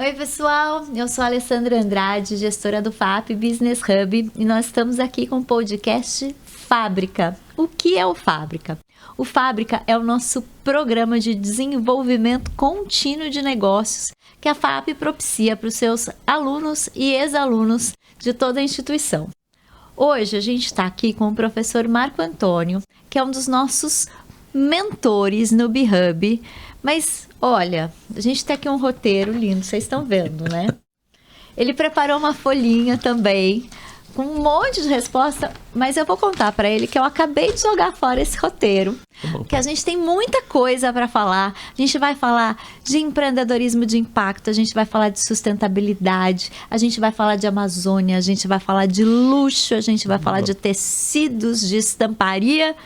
Oi pessoal, eu sou a Alessandra Andrade, gestora do FAP Business Hub, e nós estamos aqui com o podcast Fábrica. O que é o Fábrica? O Fábrica é o nosso programa de desenvolvimento contínuo de negócios que a FAP propicia para os seus alunos e ex-alunos de toda a instituição. Hoje a gente está aqui com o professor Marco Antônio, que é um dos nossos mentores no B-Hub, mas olha, a gente tem aqui um roteiro lindo, vocês estão vendo, né? Ele preparou uma folhinha também, com um monte de resposta, mas eu vou contar para ele que eu acabei de jogar fora esse roteiro, que a gente tem muita coisa para falar. A gente vai falar de empreendedorismo de impacto, a gente vai falar de sustentabilidade, a gente vai falar de Amazônia, a gente vai falar de luxo, a gente vai falar de tecidos, de estamparia.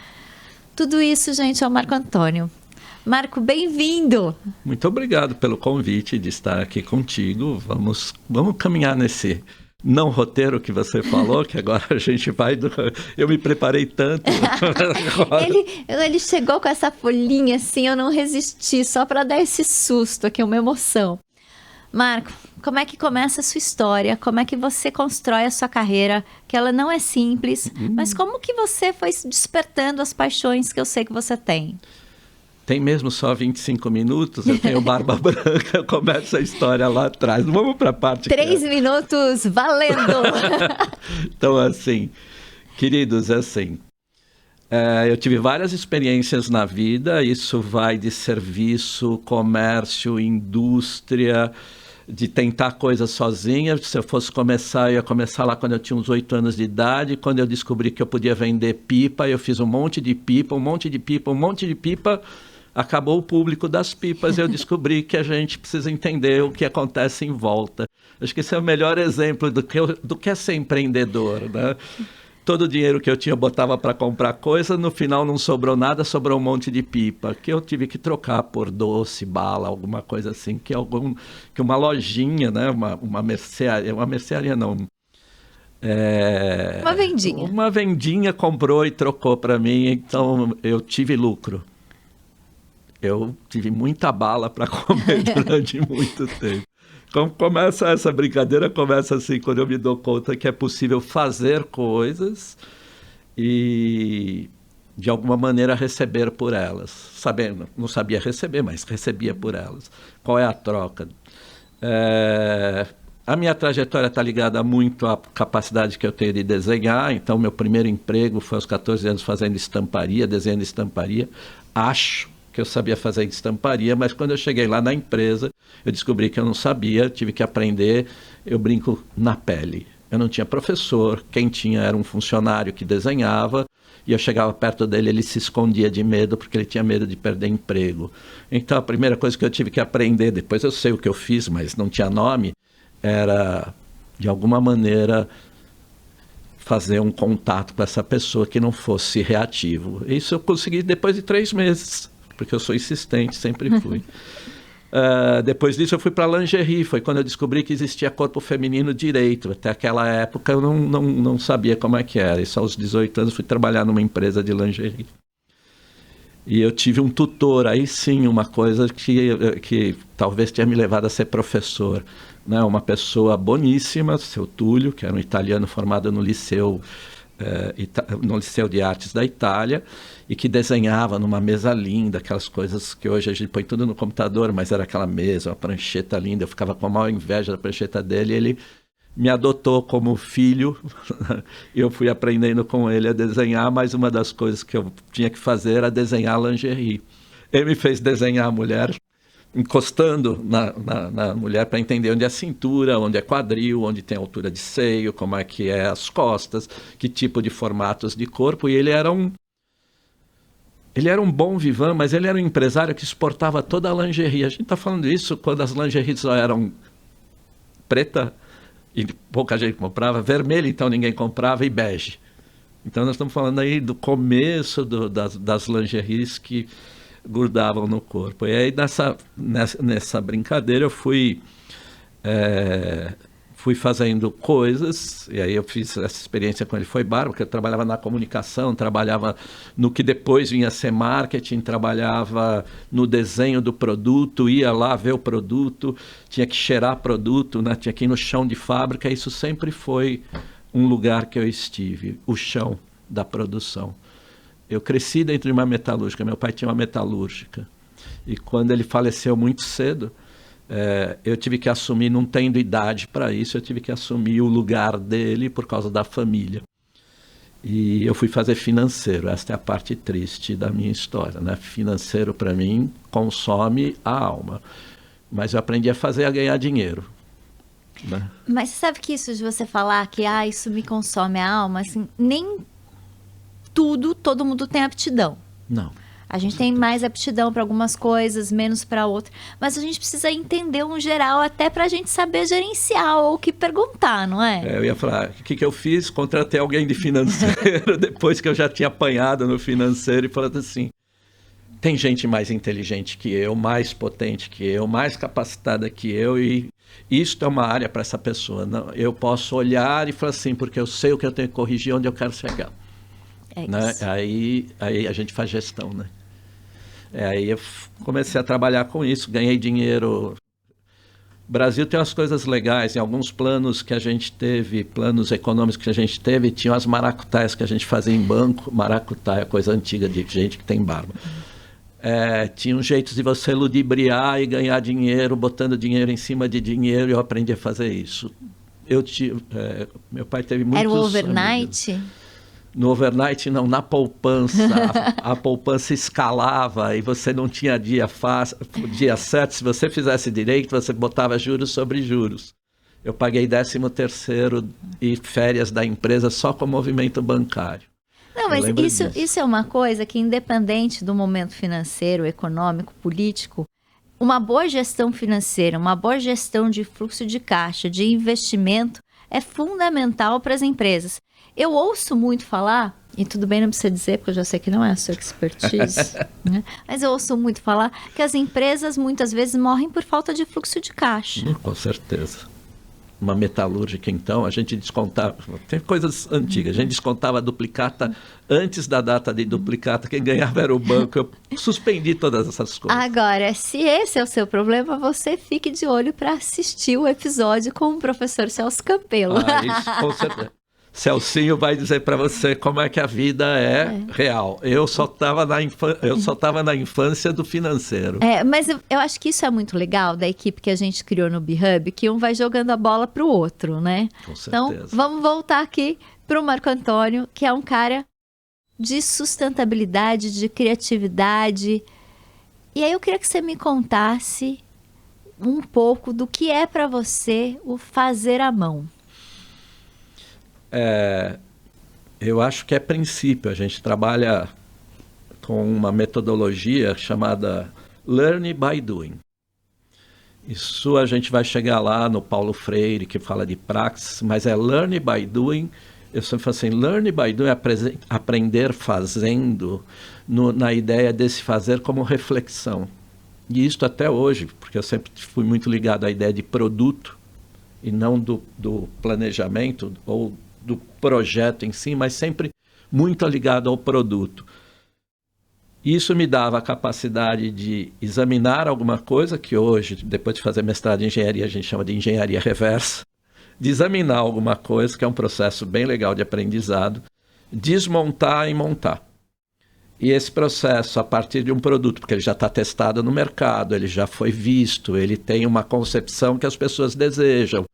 Tudo isso, gente, é o Marco Antônio. Marco, bem-vindo! Muito obrigado pelo convite de estar aqui contigo. Vamos caminhar nesse não roteiro que você falou, que agora a gente vai... Eu me preparei tanto. ele chegou com essa folhinha assim, eu não resisti, só para dar esse susto aqui, uma emoção. Marco, como é que começa a sua história? Como é que você constrói a sua carreira? Que ela não é simples, mas como que você foi despertando as paixões que eu sei que você tem? Tem mesmo só 25 minutos, eu tenho barba branca, eu começo a história lá atrás. Vamos para a parte... 3 minutos, valendo! Então, assim, queridos, assim, eu tive várias experiências na vida, isso vai de serviço, comércio, indústria, de tentar coisas sozinha. Se eu fosse começar, eu ia começar lá quando eu tinha uns 8 anos de idade. Quando eu descobri que eu podia vender pipa, eu fiz um monte de pipa, acabou o público das pipas, eu descobri que a gente precisa entender o que acontece em volta. Acho que esse é o melhor exemplo do que é ser empreendedor, né? Todo o dinheiro que eu tinha eu botava para comprar coisa, no final não sobrou nada, sobrou um monte de pipa, que eu tive que trocar por doce, bala, alguma coisa assim, que uma lojinha, né? Uma mercearia não... Uma vendinha. Uma vendinha comprou e trocou para mim, então eu tive lucro. Eu tive muita bala para comer durante muito tempo. Como começa essa brincadeira, começa assim, quando eu me dou conta que é possível fazer coisas e, de alguma maneira, receber por elas. Sabendo, não sabia receber, mas recebia por elas. Qual é a troca? A minha trajetória está ligada muito à capacidade que eu tenho de desenhar. Então, meu primeiro emprego foi aos 14 anos fazendo estamparia, desenhando estamparia. Acho que eu sabia fazer estamparia, mas quando eu cheguei lá na empresa, eu descobri que eu não sabia, tive que aprender, eu brinco, na pele. Eu não tinha professor, quem tinha era um funcionário que desenhava, e eu chegava perto dele, ele se escondia de medo, porque ele tinha medo de perder emprego. Então a primeira coisa que eu tive que aprender, depois eu sei o que eu fiz, mas não tinha nome, era, de alguma maneira, fazer um contato com essa pessoa que não fosse reativo. Isso eu consegui depois de 3 meses. Porque eu sou insistente, sempre fui. Depois disso eu fui para lingerie, foi quando eu descobri que existia corpo feminino direito. Até aquela época eu não sabia como é que era. E só aos 18 anos fui trabalhar numa empresa de lingerie. E eu tive um tutor, aí sim, uma coisa que talvez tenha me levado a ser professor. Né? Uma pessoa boníssima, seu Túlio, que era um italiano formado no Liceu de Artes da Itália, e que desenhava numa mesa linda, aquelas coisas que hoje a gente põe tudo no computador, mas era aquela mesa, uma prancheta linda, eu ficava com a maior inveja da prancheta dele, e ele me adotou como filho, e eu fui aprendendo com ele a desenhar, mas uma das coisas que eu tinha que fazer era desenhar lingerie. Ele me fez desenhar a mulher, encostando na mulher para entender onde é a cintura, onde é quadril, onde tem a altura de seio, como é que é as costas, que tipo de formatos de corpo. E ele era um bom vivan, mas ele era um empresário que exportava toda a lingerie. A gente está falando isso quando as lingeries só eram preta e pouca gente comprava, vermelha então ninguém comprava e bege. Então nós estamos falando aí do começo das lingeries que grudavam no corpo. E aí nessa brincadeira eu fui fui fazendo coisas, e aí eu fiz essa experiência com ele, foi bárbaro, porque eu trabalhava na comunicação, trabalhava no que depois vinha a ser marketing, trabalhava no desenho do produto, ia lá ver o produto, tinha que cheirar produto, né? Tinha que ir no chão de fábrica, isso sempre foi um lugar que eu estive, o chão da produção. Eu cresci dentro de uma metalúrgica, meu pai tinha uma metalúrgica, e quando ele faleceu muito cedo, eu tive que assumir, não tendo idade para isso, eu tive que assumir o lugar dele por causa da família. E eu fui fazer financeiro, esta é a parte triste da minha história, né? Financeiro para mim consome a alma, mas eu aprendi a ganhar dinheiro. Né? Mas você sabe que isso de você falar que isso me consome a alma, assim, nem todo mundo tem aptidão. Não. A gente tem mais aptidão para algumas coisas, menos para outras. Mas a gente precisa entender um geral até para a gente saber gerenciar ou o que perguntar, não é? Eu ia falar, o que eu fiz? Contratei alguém de financeiro depois que eu já tinha apanhado no financeiro e falando assim, tem gente mais inteligente que eu, mais potente que eu, mais capacitada que eu e isto é uma área para essa pessoa. Não, eu posso olhar e falar assim, porque eu sei o que eu tenho que corrigir, onde eu quero chegar. Né? Aí a gente faz gestão, né? Aí eu comecei a trabalhar com isso, ganhei dinheiro. O Brasil tem umas coisas legais, em alguns planos que a gente teve, planos econômicos que a gente teve, tinham as maracutaias que a gente fazia em banco, maracutaia, coisa antiga de gente que tem barba. Tinham jeitos de você ludibriar e ganhar dinheiro, botando dinheiro em cima de dinheiro, e eu aprendi a fazer isso. Meu pai teve muitos... Era o overnight? Amigos. No overnight, não, na poupança. A poupança escalava e você não tinha dia certo. Se você fizesse direito, você botava juros sobre juros. Eu paguei 13º e férias da empresa só com movimento bancário. Não, mas isso é uma coisa que, independente do momento financeiro, econômico, político, uma boa gestão financeira, uma boa gestão de fluxo de caixa, de investimento, é fundamental para as empresas. Eu ouço muito falar, e tudo bem, não precisa dizer, porque eu já sei que não é a sua expertise, né? Mas eu ouço muito falar que as empresas muitas vezes morrem por falta de fluxo de caixa. Com certeza. Uma metalúrgica, então, a gente descontava, tem coisas antigas, a gente descontava a duplicata antes da data de duplicata, quem ganhava era o banco, eu suspendi todas essas coisas. Agora, se esse é o seu problema, você fique de olho para assistir o episódio com o professor Celso Campelo. Isso, com certeza. Celcinho vai dizer para você como é que a vida é real. Eu só estava na infância do financeiro. Mas eu acho que isso é muito legal da equipe que a gente criou no B-Hub, que um vai jogando a bola para o outro, né? Com certeza. Então, vamos voltar aqui para o Marco Antônio, que é um cara de sustentabilidade, de criatividade. E aí eu queria que você me contasse um pouco do que é para você o fazer à mão. Eu acho que é princípio. A gente trabalha com uma metodologia chamada Learn by Doing. Isso a gente vai chegar lá no Paulo Freire, que fala de praxis, mas é Learn by Doing. Eu sempre falo assim, Learn by Doing é aprender fazendo, na ideia desse fazer como reflexão. E isso até hoje, porque eu sempre fui muito ligado à ideia de produto, e não do planejamento ou do projeto em si, mas sempre muito ligado ao produto. Isso me dava a capacidade de examinar alguma coisa, que hoje, depois de fazer mestrado em engenharia, a gente chama de engenharia reversa, de examinar alguma coisa, que é um processo bem legal de aprendizado, desmontar e montar. E esse processo, a partir de um produto, porque ele já está testado no mercado, ele já foi visto, ele tem uma concepção que as pessoas desejam,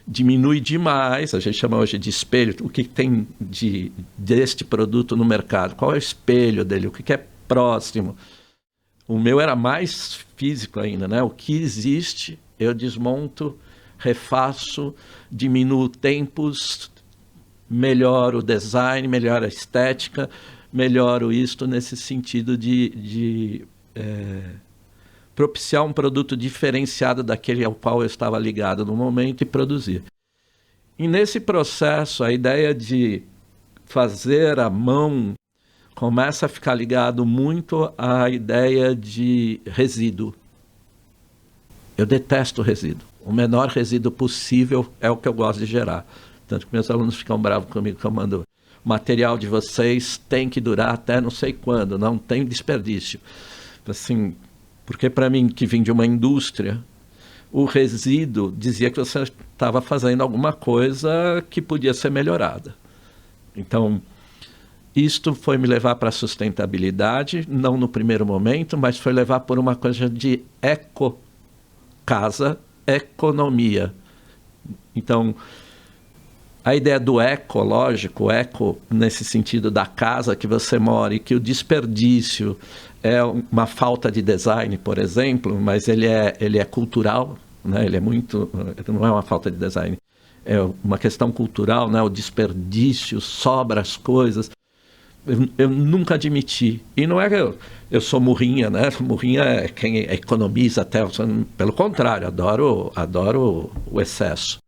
diminui demais, a gente chama hoje de espelho, o que tem deste produto no mercado, qual é o espelho dele, o que é próximo. O meu era mais físico ainda, né? O que existe, eu desmonto, refaço, diminuo tempos, melhoro o design, melhoro a estética, melhoro isto nesse sentido de propiciar um produto diferenciado daquele ao qual eu estava ligado no momento e produzir. E nesse processo, a ideia de fazer à mão começa a ficar ligado muito à ideia de resíduo. Eu detesto resíduo. O menor resíduo possível é o que eu gosto de gerar. Tanto que meus alunos ficam bravos comigo que eu mando: o material de vocês tem que durar até não sei quando, não tem desperdício. Assim, porque para mim, que vim de uma indústria, o resíduo dizia que você estava fazendo alguma coisa que podia ser melhorada. Então, isto foi me levar para a sustentabilidade, não no primeiro momento, mas foi levar por uma coisa de eco-casa, economia. Então, a ideia do ecológico, eco nesse sentido da casa que você mora, e que o desperdício é uma falta de design, por exemplo, mas ele é cultural, né? Ele não é uma falta de design, é uma questão cultural, né? O desperdício, sobra as coisas. Eu nunca admiti. E não é que eu sou murrinha, né? Murrinha é quem economiza até. Pelo contrário, adoro o excesso.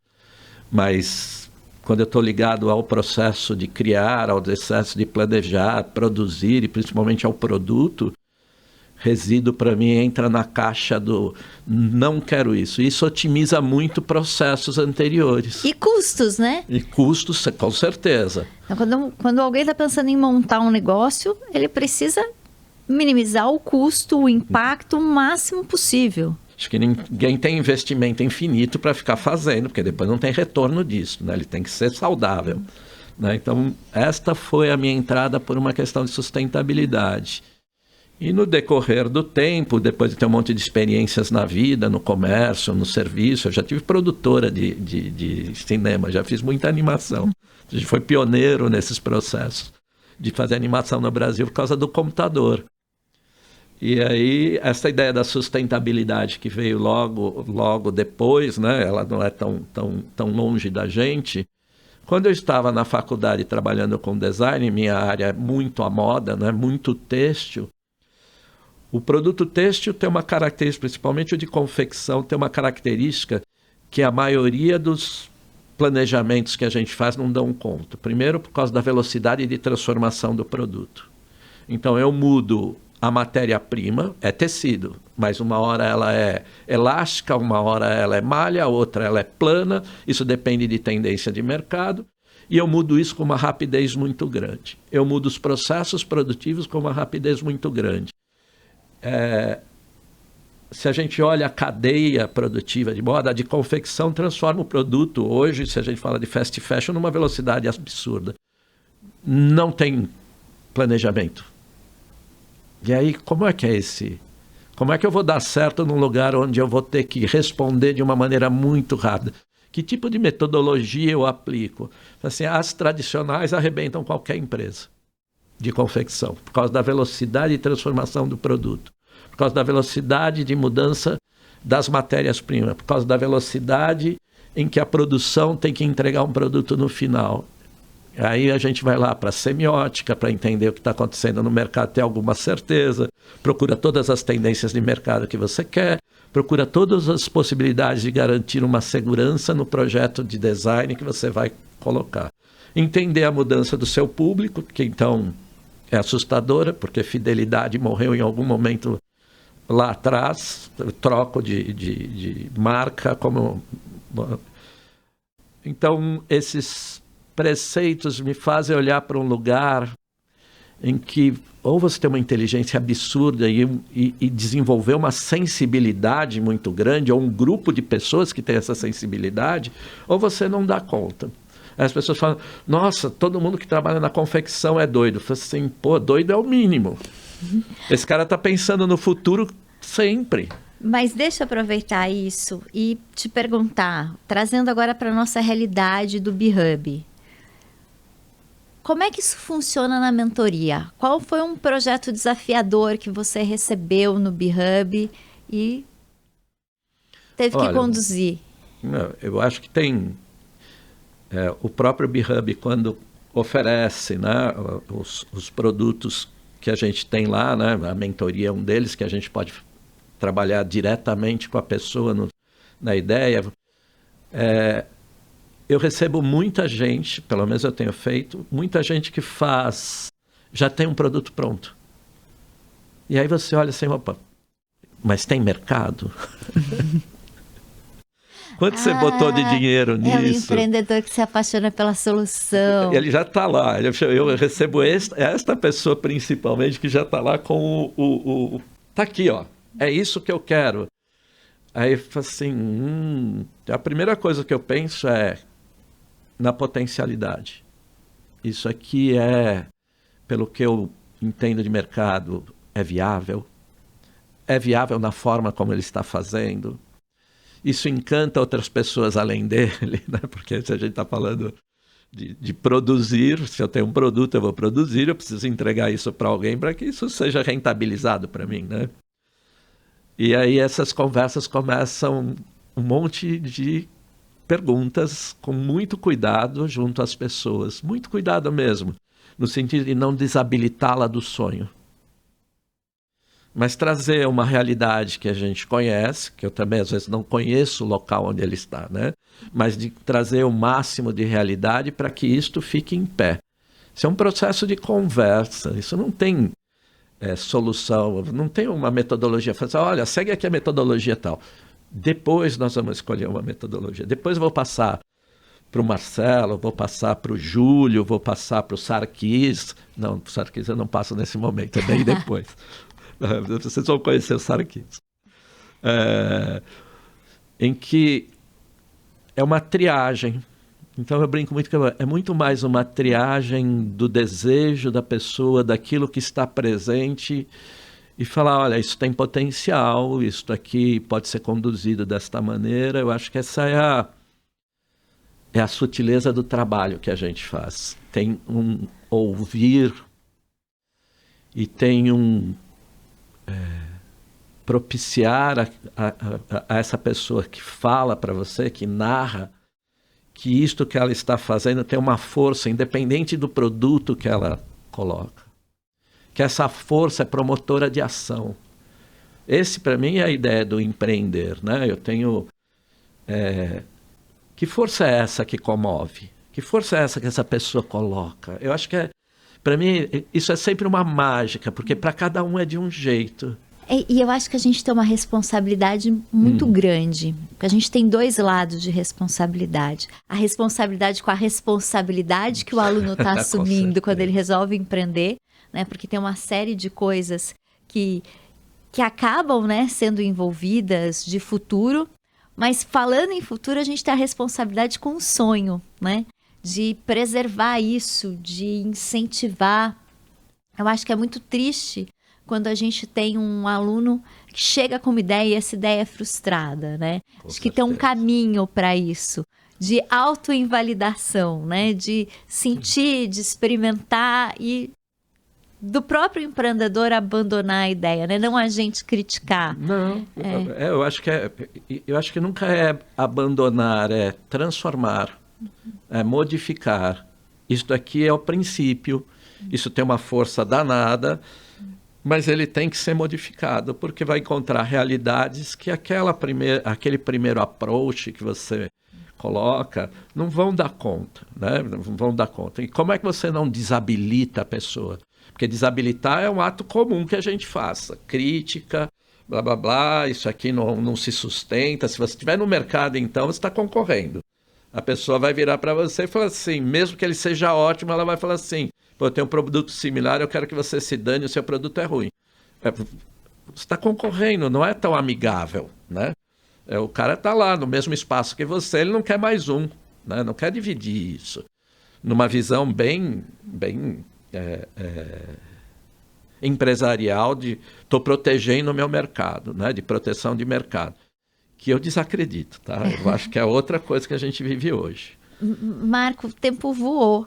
Mas quando eu estou ligado ao processo de criar, ao processo de planejar, produzir, e principalmente ao produto, resíduo para mim entra na caixa do não quero isso. Isso otimiza muito processos anteriores. E custos, né? E custos, com certeza. Então, quando alguém está pensando em montar um negócio, ele precisa minimizar o custo, o impacto o máximo possível. Acho que ninguém tem investimento infinito para ficar fazendo, porque depois não tem retorno disso, né? Ele tem que ser saudável. Né? Então, esta foi a minha entrada por uma questão de sustentabilidade. E no decorrer do tempo, depois de ter um monte de experiências na vida, no comércio, no serviço, eu já tive produtora de cinema, já fiz muita animação. A gente foi pioneiro nesses processos de fazer animação no Brasil por causa do computador. E aí, essa ideia da sustentabilidade que veio logo depois, né? Ela não é tão longe da gente. Quando eu estava na faculdade trabalhando com design, minha área é muito a moda, né? Muito têxtil. O produto têxtil tem uma característica, principalmente o de confecção, tem uma característica que a maioria dos planejamentos que a gente faz não dão conta. Primeiro, por causa da velocidade de transformação do produto. Então, eu mudo a matéria-prima, é tecido, mas uma hora ela é elástica, uma hora ela é malha, outra ela é plana, isso depende de tendência de mercado, e eu mudo isso com uma rapidez muito grande. Eu mudo os processos produtivos com uma rapidez muito grande. Se a gente olha a cadeia produtiva de moda, de confecção transforma o produto hoje, se a gente fala de fast fashion, numa velocidade absurda. Não tem planejamento. E aí, como é que é esse? Como é que eu vou dar certo num lugar onde eu vou ter que responder de uma maneira muito rápida? Que tipo de metodologia eu aplico? Assim, as tradicionais arrebentam qualquer empresa de confecção, por causa da velocidade de transformação do produto, por causa da velocidade de mudança das matérias-primas, por causa da velocidade em que a produção tem que entregar um produto no final. Aí a gente vai lá para a semiótica, para entender o que está acontecendo no mercado, ter alguma certeza, procura todas as tendências de mercado que você quer, procura todas as possibilidades de garantir uma segurança no projeto de design que você vai colocar. Entender a mudança do seu público, que então é assustadora, porque fidelidade morreu em algum momento lá atrás, troco de marca. Então, esses preceitos me fazem olhar para um lugar em que ou você tem uma inteligência absurda e desenvolver uma sensibilidade muito grande, ou um grupo de pessoas que tem essa sensibilidade, ou você não dá conta. As pessoas falam, nossa, todo mundo que trabalha na confecção é doido. Eu falo assim, pô, doido é o mínimo. Esse cara está pensando no futuro sempre. Mas deixa eu aproveitar isso e te perguntar, trazendo agora para a nossa realidade do B-Hub. Como é que isso funciona na mentoria? Qual foi um projeto desafiador que você recebeu no B-Hub e teve que conduzir? Eu acho que tem... o próprio B-Hub, quando oferece, né, os produtos que a gente tem lá, né, a mentoria é um deles, que a gente pode trabalhar diretamente com a pessoa na ideia. Eu recebo muita gente, pelo menos eu tenho feito, muita gente que já tem um produto pronto. E aí você olha assim, opa, mas tem mercado? Quanto você botou de dinheiro nisso? É o empreendedor que se apaixona pela solução. Ele já está lá. Eu recebo esta pessoa principalmente que já está lá com Tá aqui, ó. É isso que eu quero. Aí eu falo assim, a primeira coisa que eu penso é na potencialidade. Isso aqui pelo que eu entendo de mercado, é viável. É viável na forma como ele está fazendo. Isso encanta outras pessoas além dele, né? Porque se a gente está falando de produzir, se eu tenho um produto, eu vou produzir, eu preciso entregar isso para alguém para que isso seja rentabilizado para mim, né? E aí essas conversas começam um monte de perguntas com muito cuidado junto às pessoas. Muito cuidado mesmo, no sentido de não desabilitá-la do sonho. Mas trazer uma realidade que a gente conhece, que eu também às vezes não conheço o local onde ele está, né? Mas de trazer o máximo de realidade para que isto fique em pé. Isso é um processo de conversa, isso não tem solução, não tem uma metodologia. Fazer, olha, segue aqui a metodologia tal. Depois nós vamos escolher uma metodologia. Depois eu vou passar para o Marcelo, vou passar para o Júlio, vou passar para o Sarkis. Não, para o Sarkis eu não passo nesse momento, é bem depois. Vocês vão conhecer o Sarkis. Em que é uma triagem. Então eu brinco muito que é muito mais uma triagem do desejo da pessoa, daquilo que está presente, e falar, olha, isso tem potencial, isso aqui pode ser conduzido desta maneira. Eu acho que essa é a sutileza do trabalho que a gente faz. Tem um ouvir e tem um propiciar a essa pessoa que fala para você, que narra, que isto que ela está fazendo tem uma força, independente do produto que ela coloca. Que essa força é promotora de ação. Esse, para mim, é a ideia do empreender, né? Eu tenho... Que força é essa que comove? Que força é essa que essa pessoa coloca? Eu acho que, para mim, isso é sempre uma mágica, porque para cada um é de um jeito. E eu acho que a gente tem uma responsabilidade muito grande, porque a gente tem dois lados de responsabilidade. A responsabilidade com a responsabilidade que o aluno está assumindo quando ele resolve empreender, né? Porque tem uma série de coisas que acabam, né, sendo envolvidas de futuro, mas falando em futuro, a gente tem a responsabilidade com o sonho, né? De preservar isso, de incentivar. Eu acho que é muito triste quando a gente tem um aluno que chega com uma ideia e essa ideia é frustrada, né? Acho que tem um caminho para isso, de autoinvalidação, né? De sentir, de experimentar e do próprio empreendedor abandonar a ideia, né? Não a gente criticar. Não, eu acho que nunca é abandonar, é transformar, é modificar. Isso aqui é o princípio, isso tem uma força danada, mas ele tem que ser modificado, porque vai encontrar realidades que aquele primeiro approach que você coloca não vão dar conta, né? Não vão dar conta. E como é que você não desabilita a pessoa? Porque desabilitar é um ato comum que a gente faça. Crítica, blá, blá, blá, isso aqui não se sustenta. Se você estiver no mercado, então, você está concorrendo. A pessoa vai virar para você e falar assim, mesmo que ele seja ótimo, ela vai falar assim, eu tenho um produto similar, eu quero que você se dane, o seu produto é ruim. Você está concorrendo, não é tão amigável, né? O cara está lá no mesmo espaço que você, ele não quer mais um, né? Não quer dividir isso. Numa visão bem empresarial de estou protegendo o meu mercado, né? De proteção de mercado, que eu desacredito, tá? Eu acho que é outra coisa que a gente vive hoje. Marco, o tempo voou.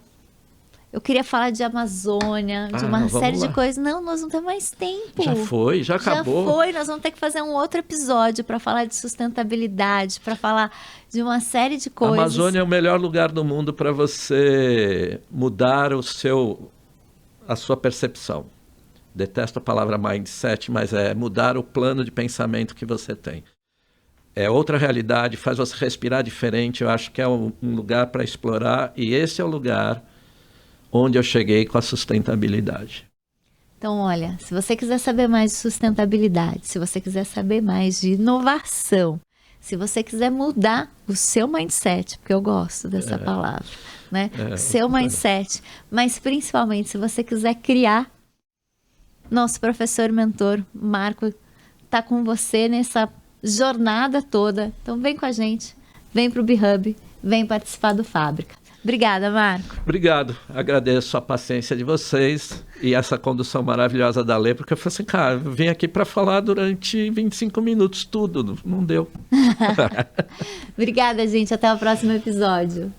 Eu queria falar de Amazônia, de uma série de coisas. Não, nós não temos mais tempo. Já foi, já acabou. Já foi, nós vamos ter que fazer um outro episódio para falar de sustentabilidade, para falar de uma série de coisas. A Amazônia é o melhor lugar do mundo para você mudar a sua percepção. Detesto a palavra mindset, mas é mudar o plano de pensamento que você tem. É outra realidade, faz você respirar diferente. Eu acho que é um lugar para explorar, e esse é o lugar onde eu cheguei com a sustentabilidade. Então, olha, se você quiser saber mais de sustentabilidade, se você quiser saber mais de inovação, Se você quiser mudar o seu mindset, porque eu gosto dessa palavra, né? O seu mindset, mas principalmente se você quiser criar, nosso professor mentor, Marco, está com você nessa jornada toda. Então vem com a gente, vem para o B-Hub, vem participar do Fábrica. Obrigada, Marco. Obrigado, agradeço a paciência de vocês e essa condução maravilhosa da Lê, porque eu falei assim, cara, eu vim aqui para falar durante 25 minutos tudo, não deu. Obrigada, gente, até o próximo episódio.